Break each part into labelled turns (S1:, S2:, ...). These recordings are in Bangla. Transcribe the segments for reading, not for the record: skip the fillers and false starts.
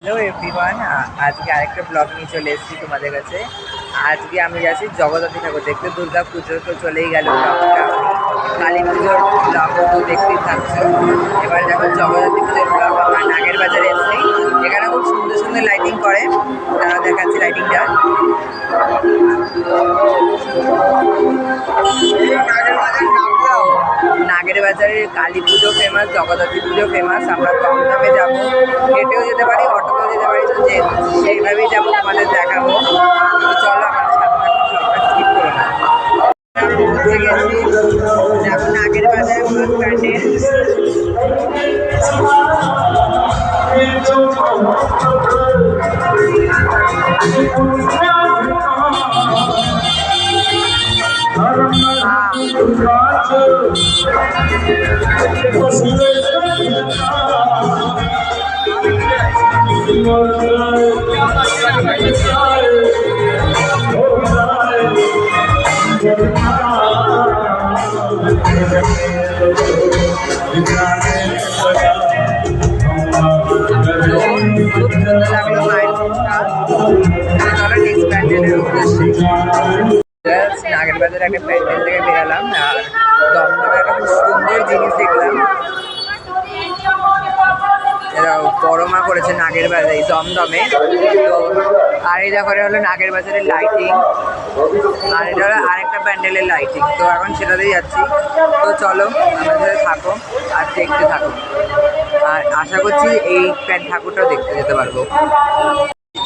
S1: হ্যালো এভরিওয়ান, আজকে আরেকটা ব্লগ নিয়ে চলে এসেছি তোমাদের কাছে। আজকে আমি যাচ্ছি জগদ্ধাত্রী ঠাকুর দেখতে। দুর্গা পুজো তো চলেই গেল, ব্লগটা কালী পুজোর ব্লগ তো দেখতেই থাকছো। এবার দেখো জগদ্ধাত্রী পুজোর ব্লগ। আমরা নাগের বাজারে এসেছি, এখানে খুব সুন্দর সুন্দর লাইটিং করে, তারা দেখাচ্ছি লাইটিংটা। নাগের বাজারের কালী পুজো ফেমাস, জগদ্ধাত্রী পুজো ফেমাস। আমরা কম দামে যাবো, হেঁটেও যেতে পারি, অটোতেও যেতে পারি, তো সেইভাবেই যাবো, তোমাদের দেখাবো। তো চলো আমাদের সাথে ব্লগটা স্কিপ করো না। পৌঁছে গেছি, দেখো নাগের বাজারে ফার্স্ট প্যান্ডেল। নাগের বাজারে একটা প্যান্ডেল থেকে বেরালাম, আর দমদমে একটা খুব সুন্দর জিনিস দেখলাম। এরা বড় মা করেছে নাগের বাজারে দমদমে। তো আর এই দেখো হলো নাগের বাজারের লাইটিং, আর এটা হলো আরেকটা প্যান্ডেলের লাইটিং। তো এখন সেটাতেই যাচ্ছি। তো চলো আমাদের সাথে থাকো আর দেখতে থাকো, আর আশা করছি এই ঠাকুরটাও দেখতে যেতে পারবো।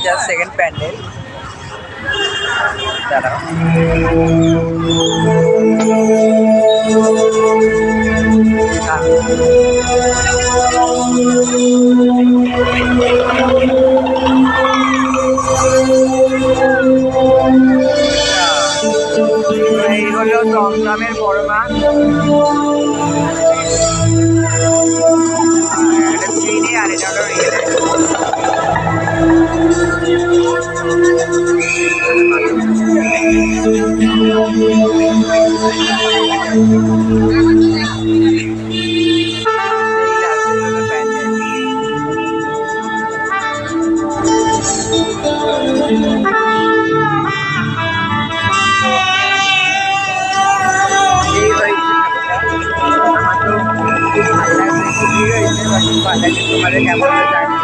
S1: জাস্ট সেকেন্ড প্যান্ডেল, দাঁড়াও। এই হলো দমদমের বড় মা। এটা ট্রেনে, আর এটা হলো রেলে। তোমাদের কেমন জানিও।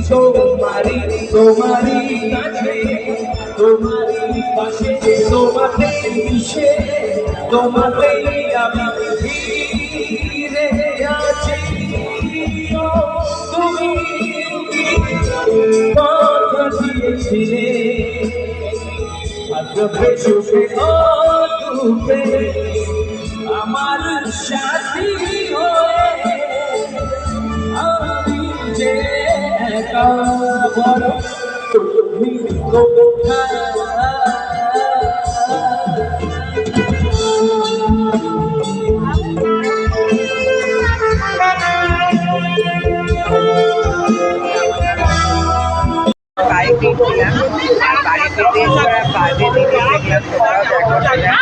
S1: তোমারি তোমারি কাছে, তোমারি পাশে, তোমাতে মিশে, তোমাতেই আমি ফিরে আছি। তুমি কথা দিয়েছিলে আজবে সুখে দুঃখে আমার সাথী হয়ে, আমি যে একা বড় তুমি কোথায়। বাড়ি ফিরছিলাম, আর বাড়ি ফিরতে বাজে দিকে দেখলাম, তোমরাও দেখো সেটা।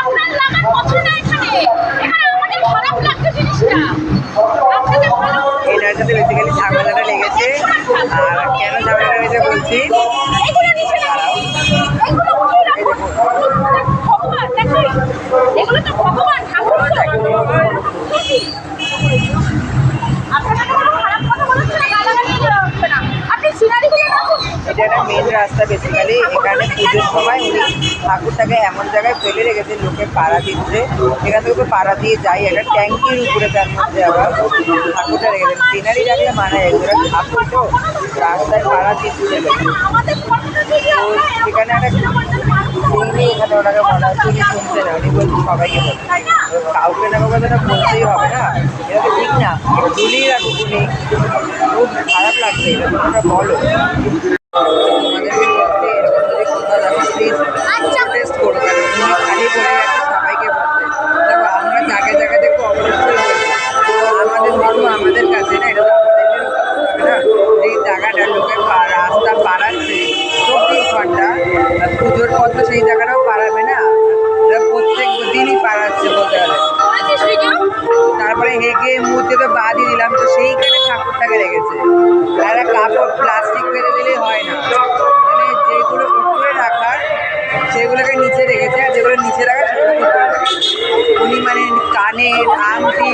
S1: এনার সাথে বেসিক্যালি ঝামেলাটা লেগেছে। আর কেন ঝামেলাটা লেগেছে বলছি, এটা একটা মেন রাস্তা বেসিক্যালি এখানে পুজোর সময় উনি ঠাকুরটাকে এমন জায়গায় ফেলে রেখেছে, লোকে পাড়া দিচ্ছে, এখান থেকে পাড়া দিয়ে যাই একটা ট্যাঙ্কির উপরে, তার মধ্যে আবার ঠাকুরটা রেখেছেন। সিনারি রাখলে মানে এগুলো ঠাকুর তো রাস্তায় পাড়া দিচ্ছে লোকে। তো সেখানে একটা তিনি এখানে ওনাকে বলা হচ্ছে, উনি শুনছে না, উনি বলছে সবাইকে বলছে, কাউকে না কাউকে তো বলতেই হবে না, এটা তো ঠিক না, ভুলিয়ে রাখুক উনি। খুব খারাপ লাগছে, এটা তোমরা বলো। তোমাদেরকে বলতে এরকম যদি কোথাও দেখো প্লিজ প্রোটেস্ট করো, কারণ উনি খালি বলে যাচ্ছে সবাইকে বলতে। দেখো আমরা জায়গায় জায়গায় দেখবো অবশ্যই বলবো, আমাদের ধর্ম আমাদের কাছে না, এটা তো আমাদেরকে হবে না। এই জায়গাটা লোকে রাস্তা পাড়াচ্ছে 24 ঘন্টা, পুজোর পর তো সেই জায়গাটাও পাড়াবে না, এরা প্রত্যেক দিনই পাড়াচ্ছে বলতে গেলে। তারপরে হেগে মুহূর্তে তো বাদই দিলাম, তো সেইখানে ঠাকুরটাকে রেখেছে। আর কাপড় প্লাস্টিক ফেলে দিলেই হয় না, মানে যেগুলো উপরে রাখার সেগুলোকে নিচে রেখেছে, আর যেগুলো নিচে রাখার সেগুলো উপরে রেখেছে। উনি মানে কানের আংটি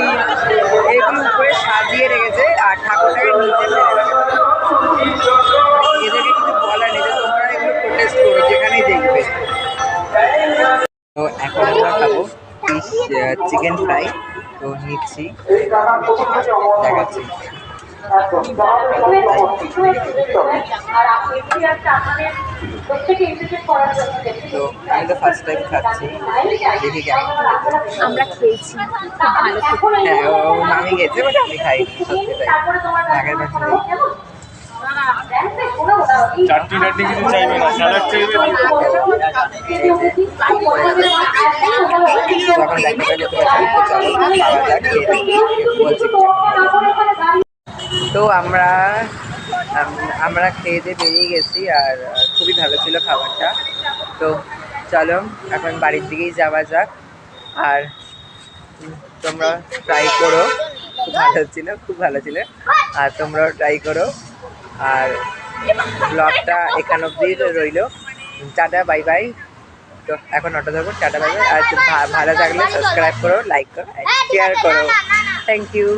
S1: এগুলো উপরে সাজিয়ে রেখেছে, আর ঠাকুরটাকে নিচে ফেলে রেখেছে। এদেরকে কিছু বলার নেই, যে তোমরা এগুলো প্রোটেস্ট করো যেখানেই দেখবে। তো এখন আমরা খাবো ফিশ চিকেন ফ্রাই, তো নিচ্ছি, দেখাচ্ছি। তো আমি তো ফার্স্ট টাইম খাচ্ছি, দেখি কেমন।
S2: আমরা খেয়েছি, খুব ভালো।
S1: হ্যাঁ, ও মামি গেছে, বাট আমি খাইনি, সত্যি তাই। আগের বছর
S3: চাটনি টাটনি কিছু চাইবে না, স্যালাড চাইবে।
S1: তখন দেখতে যেতে পারছি, তো আমরা খেয়ে দিয়ে বেরিয়ে গেছি, আর খুবই ভালো ছিল খাবারটা। তো চলো এখন বাড়ির দিকেই যাওয়া যাক, আর তোমরা ট্রাই করো, খুব ভালো ছিল, খুব ভালো ছিল, আর তোমরাও ট্রাই করো। আর ব্লগটা এখান অবধি রইল, টাটা বাই বাই। তো এখন অটো ধরবো, টাটা বাই বাই। আর ভালো থাকলে সাবস্ক্রাইব করো, লাইক করো, শেয়ার করো। Thank you.